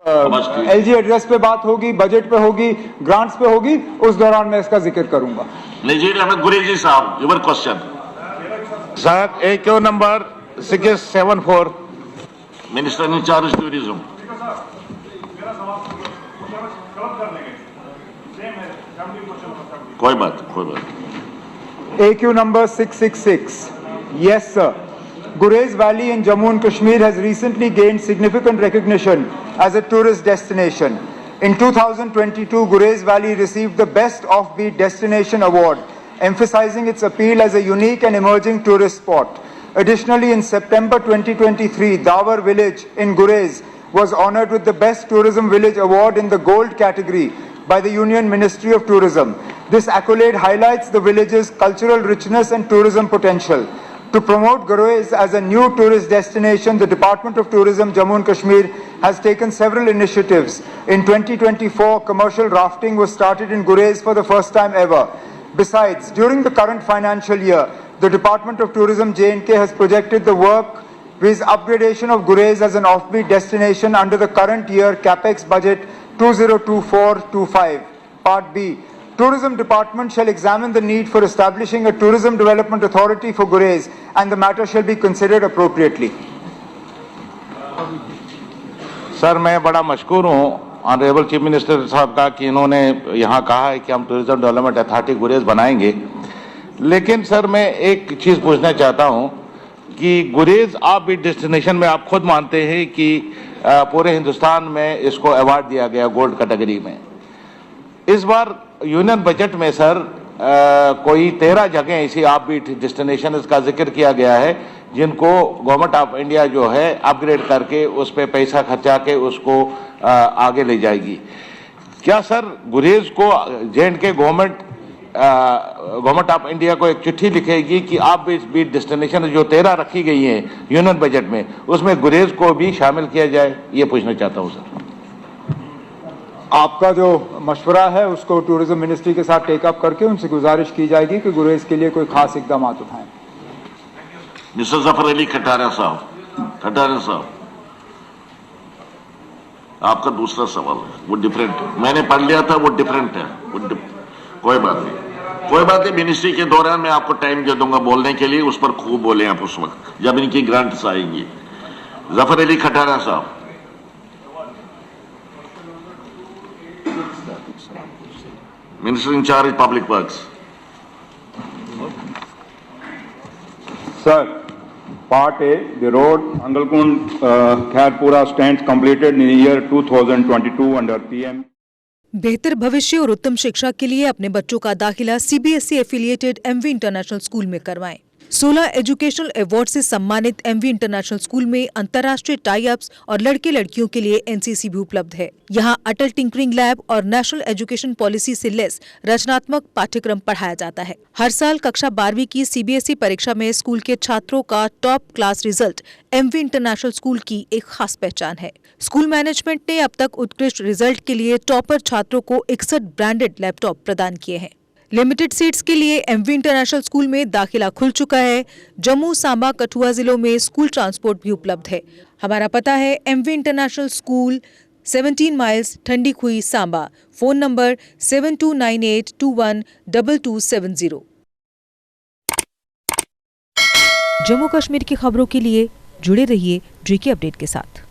LG address पे बात होगी, बजट पे होगी, ग्रांट्स पे होगी, उस दौरान मैं इसका जिक्र करूंगा। नजीर अहमद गुरेजी साहब, your question. Sir, AQ number 674, minister in charge tourism. कोई बात। AQ number 666. Yes, sir. Gurez Valley in Jammu and Kashmir has recently gained significant recognition as a tourist destination. In 2022, Gurez Valley received the Best Offbeat Destination Award, emphasizing its appeal as a unique and emerging tourist spot. Additionally, in September 2023, Dawar village in Gurez was honored with the Best Tourism Village Award in the Gold category by the Union Ministry of Tourism. This accolade highlights the village's cultural richness and tourism potential. To promote Gurez as a new tourist destination, the Department of Tourism, Jammu and Kashmir, has taken several initiatives. In 2024, commercial rafting was started in Gurez for the first time ever. Besides, during the current financial year, the Department of Tourism, J&K, has projected the work with upgradation of Gurez as an offbeat destination under the current year CapEx budget 2024-25. Part B. Tourism Department shall examine the need for establishing a tourism development authority for Gurez, and the matter shall be considered appropriately. Sir मैं बड़ा मशकूर हूँ honourable chief minister साहब का कि इन्होंने यहाँ कहा है कि हम टूरिज्म डेवलपमेंट अथॉरिटी गुरेज बनाएंगे। लेकिन सर मैं एक चीज़ पूछना चाहता हूँ कि गुरेज ऑफबीट डेस्टिनेशन में आप खुद मानते हैं कि पूरे हिंदुस्तान में इसको अवार्ड दिया गया गोल्ड कैटेगरी में। इस बार यूनियन बजट में सर कोई 13 जगह ऐसी ऑफबीट डेस्टिनेशन का जिक्र किया गया है जिनको गवर्नमेंट ऑफ इंडिया जो है अपग्रेड करके उस पर पैसा खर्चा के उसको आगे ले जाएगी। क्या सर गुरेज को J&K गवर्नमेंट ऑफ इंडिया को एक चिट्ठी लिखेगी कि आप बीट डेस्टिनेशन जो 13 रखी गई हैं यूनियन बजट में उसमें गुरेज को भी शामिल किया जाए? ये पूछना चाहता हूँ सर। आपका जो मशवरा है उसको टूरिज्म मिनिस्ट्री के साथ टेकअप करके उनसे गुजारिश की जाएगी कि गुरेज के लिए कोई खास इकदाम उठाएं। मिस्टर जफर अली खटारिया साहब, आपका दूसरा सवाल है वो डिफरेंट है, मैंने पढ़ लिया था वो डिफरेंट है, कोई बात नहीं। मिनिस्ट्री के दौरान मैं आपको टाइम दे दूंगा बोलने के लिए, उस पर खूब बोले आप उस वक्त जब इनकी ग्रांट्स आएंगी। जफर अली खटारिया साहब। Minister in charge Public Works. Sir, Part A, the road Angalkund Khairpura stands completed in the year 2022 under PM. बेहतर भविष्य और उत्तम शिक्षा के लिए अपने बच्चों का दाखिला CBSE affiliated MV international school में करवाएं। 16 एजुकेशनल अवार्ड से सम्मानित MV इंटरनेशनल स्कूल में अंतर्राष्ट्रीय टाई अप्स और लड़के लड़कियों के लिए NCC भी उपलब्ध है। यहाँ अटल टिंकरिंग लैब और नेशनल एजुकेशन पॉलिसी से लेस रचनात्मक पाठ्यक्रम पढ़ाया जाता है। हर साल कक्षा 12वीं की CBSE परीक्षा में स्कूल के छात्रों का top class result MV international school की एक खास पहचान है। स्कूल मैनेजमेंट ने अब तक उत्कृष्ट रिजल्ट के लिए टॉपर छात्रों को 61 ब्रांडेड लैपटॉप प्रदान किए हैं। लिमिटेड सीट्स के लिए MV इंटरनेशनल स्कूल में दाखिला खुल चुका है। जम्मू, सांबा, कठुआ जिलों में स्कूल ट्रांसपोर्ट भी उपलब्ध है। हमारा पता है MV international school 17 miles Thandi Khui, Samba. Phone number 7298212270। Jammu Kashmir की खबरों के लिए जुड़े रहिए JK अपडेट के साथ।